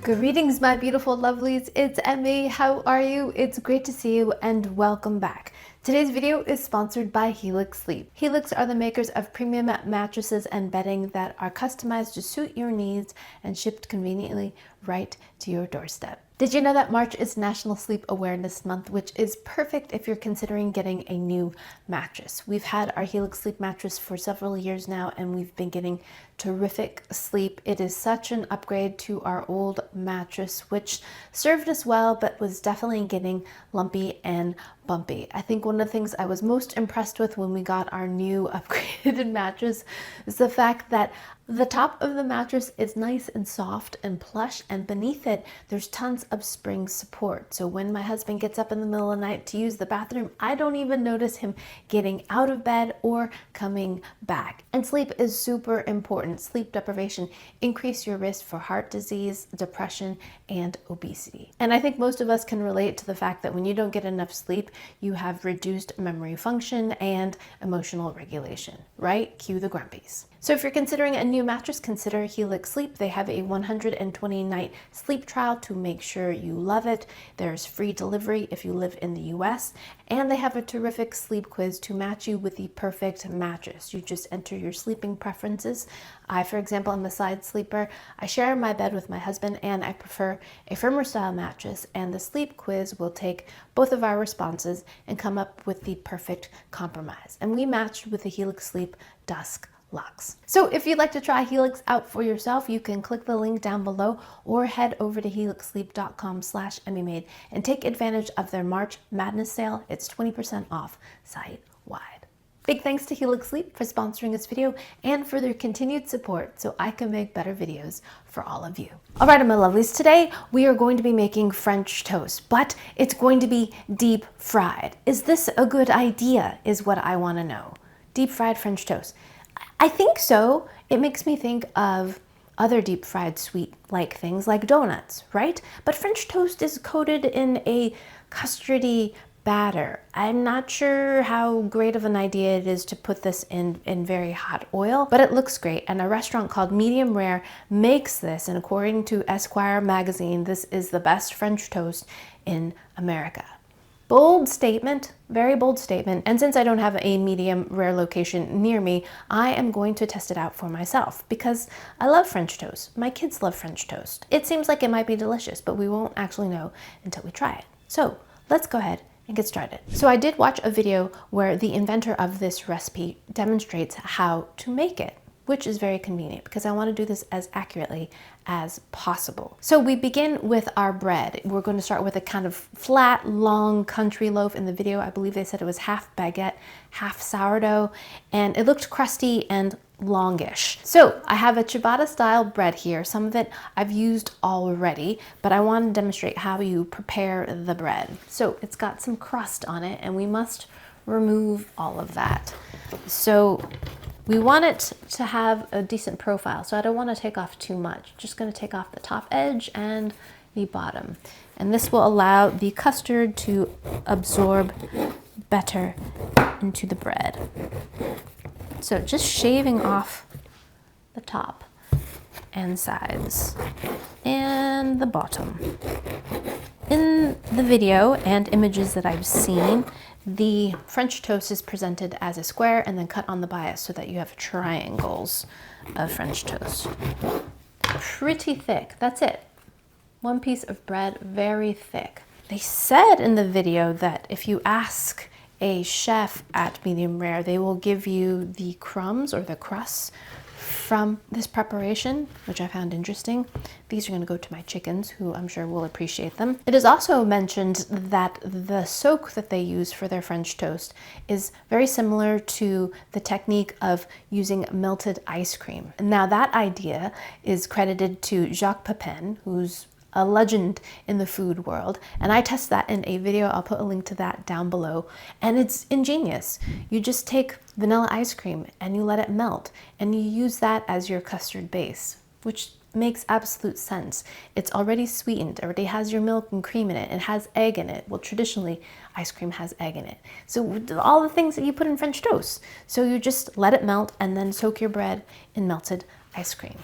Greetings, my beautiful lovelies. It's Emmy. How are you? It's great to see you and welcome back. Today's video is sponsored by Helix Sleep. Helix are the makers of premium mattresses and bedding that are customized to suit your needs and shipped conveniently right to your doorstep. Did you know that March is National Sleep Awareness Month, which is perfect if you're considering getting a new mattress? We've had our Helix Sleep mattress for several years now, and we've been getting terrific sleep. It is such an upgrade to our old mattress, which served us well, but was definitely getting lumpy and bumpy. I think one of the things I was most impressed with when we got our new upgraded mattress is the fact that the top of the mattress is nice and soft and plush, and beneath it there's tons of spring support. So when my husband gets up in the middle of the night to use the bathroom, I don't even notice him getting out of bed or coming back. And sleep is super important. Sleep deprivation increases your risk for heart disease, depression, and obesity. And I think most of us can relate to the fact that when you don't get enough sleep, you have reduced memory function and emotional regulation, right? Cue the grumpies. So if you're considering a new mattress, consider Helix Sleep. They have a 120-night sleep trial to make sure you love it. There's free delivery if you live in the US, and they have a terrific sleep quiz to match you with the perfect mattress. You just enter your sleeping preferences. I, for example, am a side sleeper. I share my bed with my husband, and I prefer a firmer style mattress, and the sleep quiz will take both of our responses and come up with the perfect compromise. And we matched with the Helix Sleep Dusk Lux. So if you'd like to try Helix out for yourself, you can click the link down below or head over to helixsleep.com/emmymade and take advantage of their March Madness sale. It's 20% off site-wide. Big thanks to Helix Sleep for sponsoring this video and for their continued support so I can make better videos for all of you. All right, my lovelies, today we are going to be making French toast, but it's going to be deep fried. Is this a good idea, is what I want to know. Deep fried French toast. I think so. It makes me think of other deep fried sweet like things like donuts, right? But French toast is coated in a custardy batter. I'm not sure how great of an idea it is to put this in very hot oil, but it looks great. And a restaurant called Medium Rare makes this, and according to Esquire magazine, this is the best French toast in America. Bold statement, very bold statement. And since I don't have a medium rare location near me, I am going to test it out for myself because I love French toast. My kids love French toast. It seems like it might be delicious, but we won't actually know until we try it. So let's go ahead and get started. So I did watch a video where the inventor of this recipe demonstrates how to make it, which is very convenient because I want to do this as accurately as possible. So we begin with our bread. We're going to start with a kind of flat, long country loaf. In the video, I believe they said it was half baguette, half sourdough, and it looked crusty and longish. So I have a ciabatta style bread here. Some of it I've used already, but I want to demonstrate how you prepare the bread. So it's got some crust on it, and we must remove all of that. So we want it to have a decent profile, so I don't want to take off too much. Just going to take off the top edge and the bottom. And this will allow the custard to absorb better into the bread. So just shaving off the top and sides and the bottom. In the video and images that I've seen, the French toast is presented as a square and then cut on the bias so that you have triangles of French toast. Pretty thick, that's it. One piece of bread, very thick. They said in the video that if you ask a chef at Medium Rare, they will give you the crumbs or the crusts from this preparation, which I found interesting. These are going to go to my chickens, who I'm sure will appreciate them. It is also mentioned that the soak that they use for their French toast is very similar to the technique of using melted ice cream. Now that idea is credited to Jacques Pepin, who's a legend in the food world, and I test that in a video. I'll put a link to that down below, and it's ingenious. You just take vanilla ice cream and you let it melt, and you use that as your custard base, which makes absolute sense. It's already sweetened, already has your milk and cream in it, it has egg in it. Well, traditionally ice cream has egg in it. So all the things that you put in French toast. So you just let it melt and then soak your bread in melted ice cream.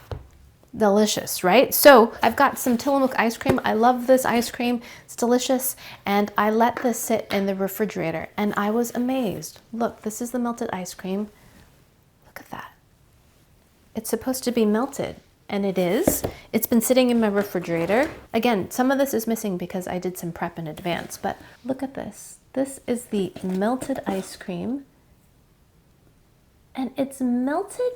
delicious, right? So I've got some Tillamook ice cream. I love this ice cream. It's delicious. And I let this sit in the refrigerator and I was amazed. Look, this is the melted ice cream. Look at that. It's supposed to be melted, and it is. It's been sitting in my refrigerator. Again, some of this is missing because I did some prep in advance, but look at this. This is the melted ice cream. And it's melted,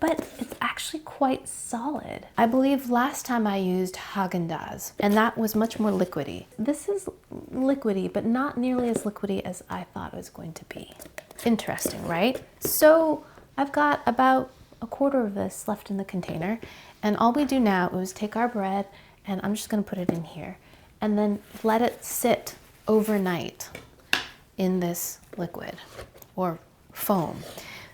but it's actually quite solid. I believe last time I used Haagen-Dazs, and that was much more liquidy. This is liquidy, but not nearly as liquidy as I thought it was going to be. Interesting, right? So I've got about a quarter of this left in the container, and all we do now is take our bread, and I'm just gonna put it in here, and then let it sit overnight in this liquid or foam.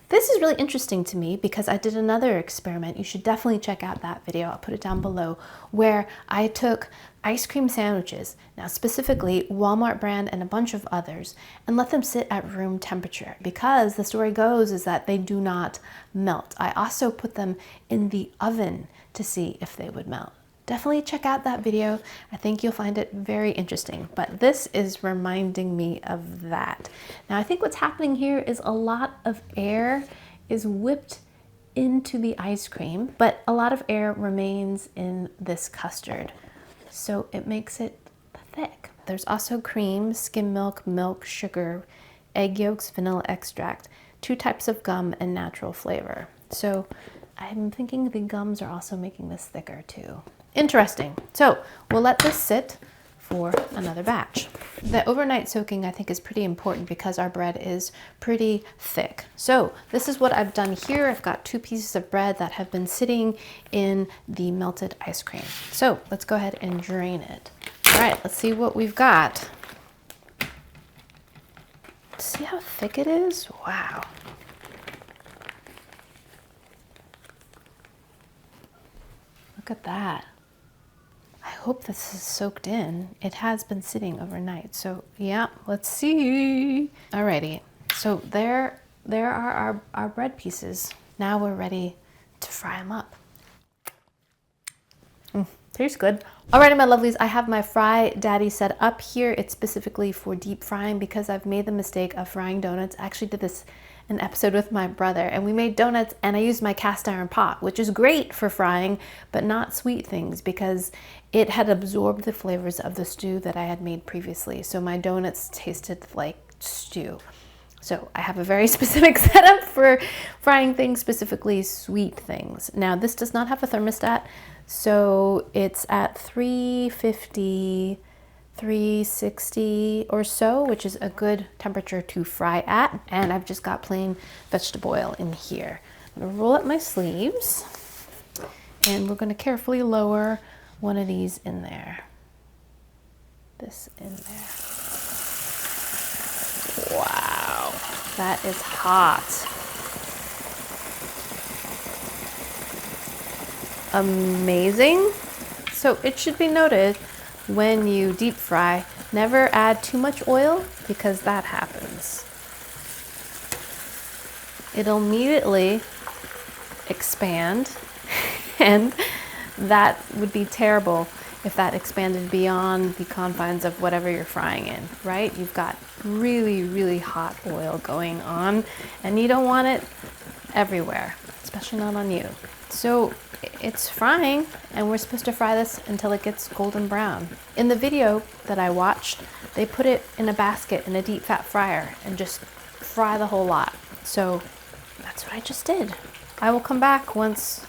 This is really interesting to me because I did another experiment. You should definitely check out that video. I'll put it down below, where I took ice cream sandwiches, now specifically Walmart brand and a bunch of others, and let them sit at room temperature because the story goes is that they do not melt. I also put them in the oven to see if they would melt. Definitely check out that video. I think you'll find it very interesting, but this is reminding me of that. Now I think what's happening here is a lot of air is whipped into the ice cream, but a lot of air remains in this custard. So it makes it thick. There's also cream, skim milk, milk, sugar, egg yolks, vanilla extract, 2 types of gum, and natural flavor. So I'm thinking the gums are also making this thicker too. Interesting. So we'll let this sit for another batch. The overnight soaking I think is pretty important because our bread is pretty thick. So this is what I've done here. I've got 2 pieces of bread that have been sitting in the melted ice cream. So let's go ahead and drain it. All right, let's see what we've got. See how thick it is? Wow. Look at that. I hope this is soaked in. It has been sitting overnight. So yeah, let's see. Alrighty, so there are our bread pieces. Now we're ready to fry them up. Tastes good. Alrighty, my lovelies, I have my Fry Daddy set up here. It's specifically for deep frying because I've made the mistake of frying donuts. I actually did this an episode with my brother, and we made donuts, and I used my cast iron pot, which is great for frying, but not sweet things because it had absorbed the flavors of the stew that I had made previously. So my donuts tasted like stew. So I have a very specific setup for frying things, specifically sweet things. Now this does not have a thermostat, so it's at 350, 360 or so, which is a good temperature to fry at. And I've just got plain vegetable oil in here. I'm gonna roll up my sleeves, and we're gonna carefully lower one of these in there. This in there. Wow, that is hot. Amazing. So it should be noted when you deep fry, never add too much oil because that happens. It'll immediately expand and that would be terrible if that expanded beyond the confines of whatever you're frying in, right? You've got really, really hot oil going on and you don't want it everywhere, especially not on you. So it's frying, and we're supposed to fry this until it gets golden brown. In the video that I watched, they put it in a basket in a deep fat fryer and just fry the whole lot. So that's what I just did. I will come back once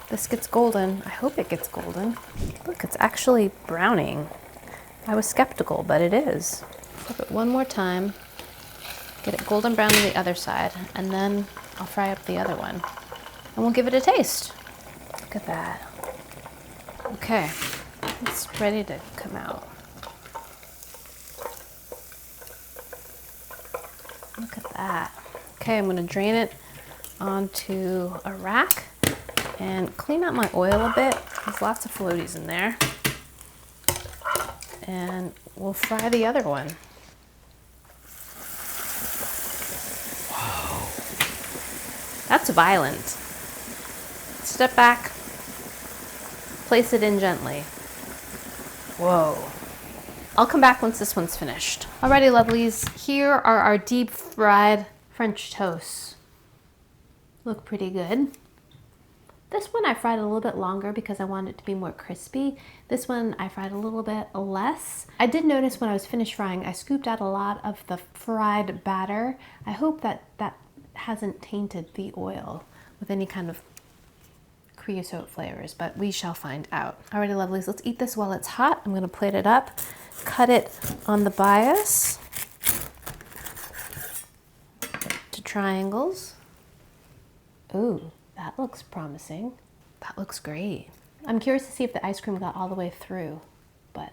this gets golden. I hope it gets golden. Look, it's actually browning. I was skeptical, but it is. Flip it one more time, get it golden brown on the other side, and then I'll fry up the other one. And we'll give it a taste. Look at that. Okay, it's ready to come out. Look at that. Okay, I'm gonna drain it onto a rack and clean out my oil a bit. There's lots of floaties in there. And we'll fry the other one. Whoa. That's violent. Step back. Place it in gently. Whoa. I'll come back once this one's finished. Alrighty, lovelies, here are our deep fried French toasts. Look pretty good. This one I fried a little bit longer because I wanted it to be more crispy. This one I fried a little bit less. I did notice when I was finished frying, I scooped out a lot of the fried batter. I hope that that hasn't tainted the oil with any kind of creosote flavors, but we shall find out. Alrighty, lovelies, let's eat this while it's hot. I'm gonna plate it up, cut it on the bias to triangles. Ooh, that looks promising. That looks great. I'm curious to see if the ice cream got all the way through, but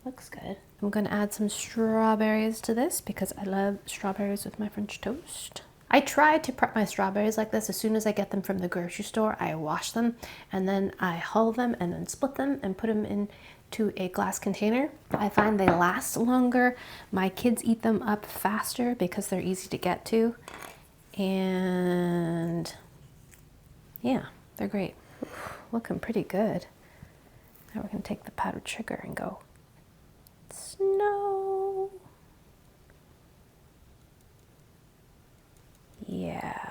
looks good. I'm gonna add some strawberries to this because I love strawberries with my French toast. I try to prep my strawberries like this. As soon as I get them from the grocery store, I wash them and then I hull them and then split them and put them into a glass container. I find they last longer. My kids eat them up faster because they're easy to get to. And yeah, they're great. Oof, looking pretty good. Now we're gonna take the powdered sugar and go snow. Yeah,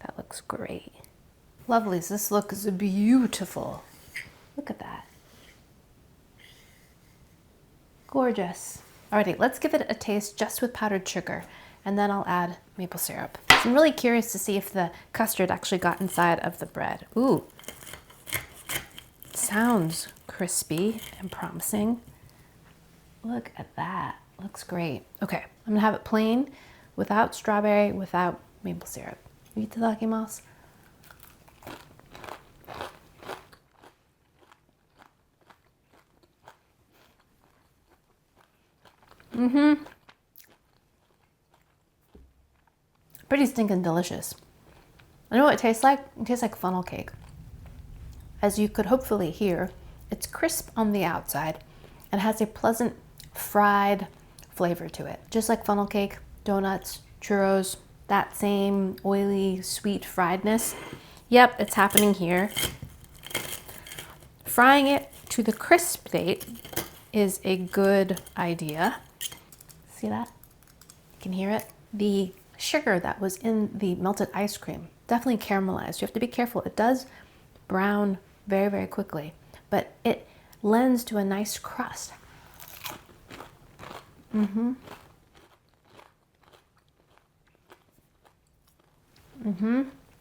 that looks great. Lovelies, this looks beautiful. Look at that. Gorgeous. Alrighty, let's give it a taste just with powdered sugar, and then I'll add maple syrup. I'm really curious to see if the custard actually got inside of the bread. Ooh, sounds crispy and promising. Look at that, looks great. Okay, I'm gonna have it plain, without strawberry, without maple syrup. Itadakimasu. Pretty stinking delicious. I know what it tastes like. It tastes like funnel cake. As you could hopefully hear, it's crisp on the outside and has a pleasant fried flavor to it. Just like funnel cake, donuts, churros, that same oily, sweet friedness. Yep, it's happening here. Frying it to the crisp state is a good idea. See that? You can hear it. The sugar that was in the melted ice cream definitely caramelized. You have to be careful. It does brown very, very quickly, but it lends to a nice crust.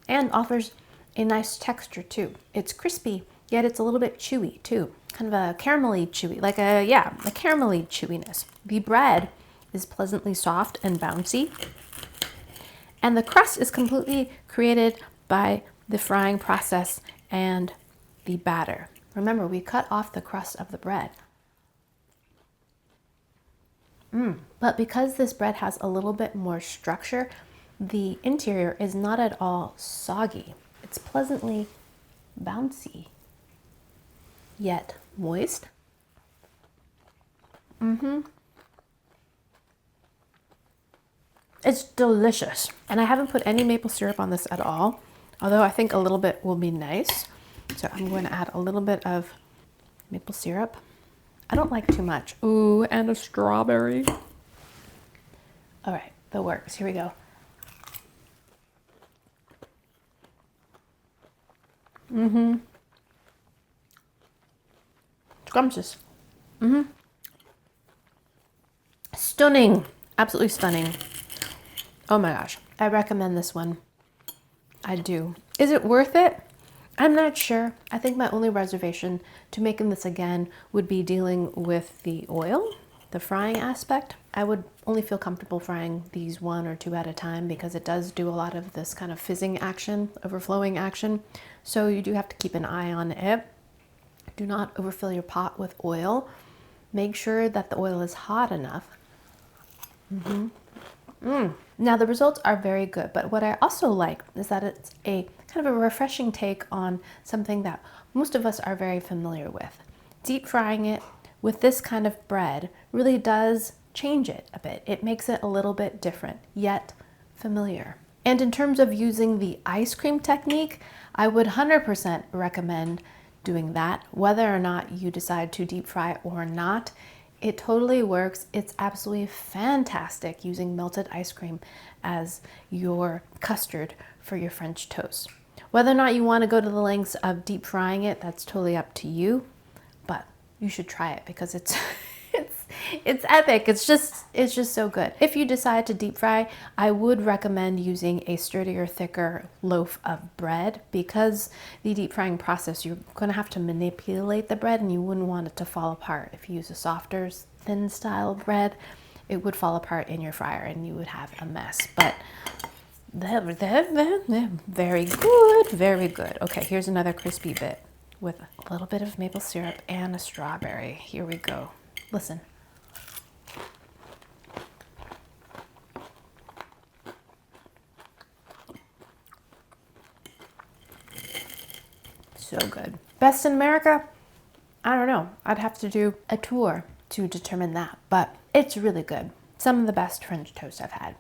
And offers a nice texture too. It's crispy, yet it's a little bit chewy too. Kind of a caramelly chewy, like a caramelly chewiness. The bread is pleasantly soft and bouncy. And the crust is completely created by the frying process and the batter. Remember, we cut off the crust of the bread. But because this bread has a little bit more structure, the interior is not at all soggy. It's pleasantly bouncy, yet moist. It's delicious. And I haven't put any maple syrup on this at all, although I think a little bit will be nice. So I'm going to add a little bit of maple syrup. I don't like too much. Ooh, and a strawberry. All right, that works. Here we go. Scrumptious. Stunning. Absolutely stunning. Oh my gosh. I recommend this one. I do. Is it worth it? I'm not sure. I think my only reservation to making this again would be dealing with the oil, the frying aspect. I would only feel comfortable frying these 1 or 2 at a time because it does do a lot of this kind of fizzing action, overflowing action. So you do have to keep an eye on it. Do not overfill your pot with oil. Make sure that the oil is hot enough. Now the results are very good, but what I also like is that it's a kind of a refreshing take on something that most of us are very familiar with. Deep frying it with this kind of bread really does change it a bit. It makes it a little bit different, yet familiar. And in terms of using the ice cream technique, I would 100% recommend doing that. Whether or not you decide to deep fry or not, it totally works. It's absolutely fantastic using melted ice cream as your custard for your French toast. Whether or not you want to go to the lengths of deep frying it, that's totally up to you, but you should try it because it's it's epic. It's just so good. If you decide to deep fry, I would recommend using a sturdier, thicker loaf of bread, because the deep frying process, you're going to have to manipulate the bread and you wouldn't want it to fall apart. If you use a softer, thin style bread, it would fall apart in your fryer and you would have a mess. But very good, very good. Okay, here's another crispy bit with a little bit of maple syrup and a strawberry. Here we go. Listen. So good. Best in America? I don't know. I'd have to do a tour to determine that, but it's really good. Some of the best French toast I've had.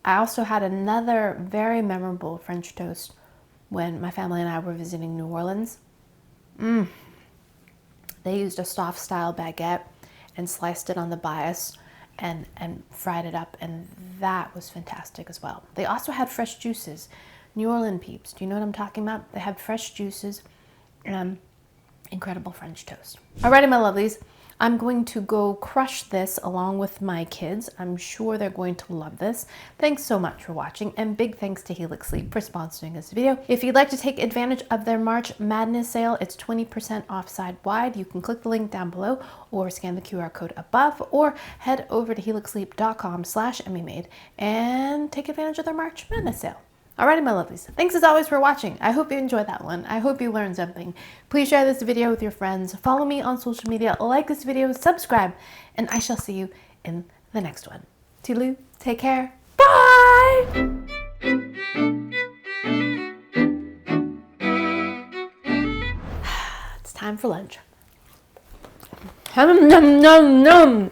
I also had another very memorable French toast when my family and I were visiting New Orleans. They used a soft style baguette and sliced it on the bias and fried it up, and that was fantastic as well. They also had fresh juices. New Orleans peeps, do you know what I'm talking about? They had fresh juices and incredible French toast. Alrighty, my lovelies, I'm going to go crush this along with my kids. I'm sure they're going to love this. Thanks so much for watching, and big thanks to Helix Sleep for sponsoring this video. If you'd like to take advantage of their March Madness sale, it's 20% off side-wide. You can click the link down below or scan the QR code above, or head over to helixsleep.com/emmymade and take advantage of their March Madness sale. Alrighty, my lovelies, thanks as always for watching. I hope you enjoyed that one. I hope you learned something. Please share this video with your friends. Follow me on social media, like this video, subscribe, and I shall see you in the next one. Toodaloo, take care, bye! It's time for lunch. Nom nom nom nom!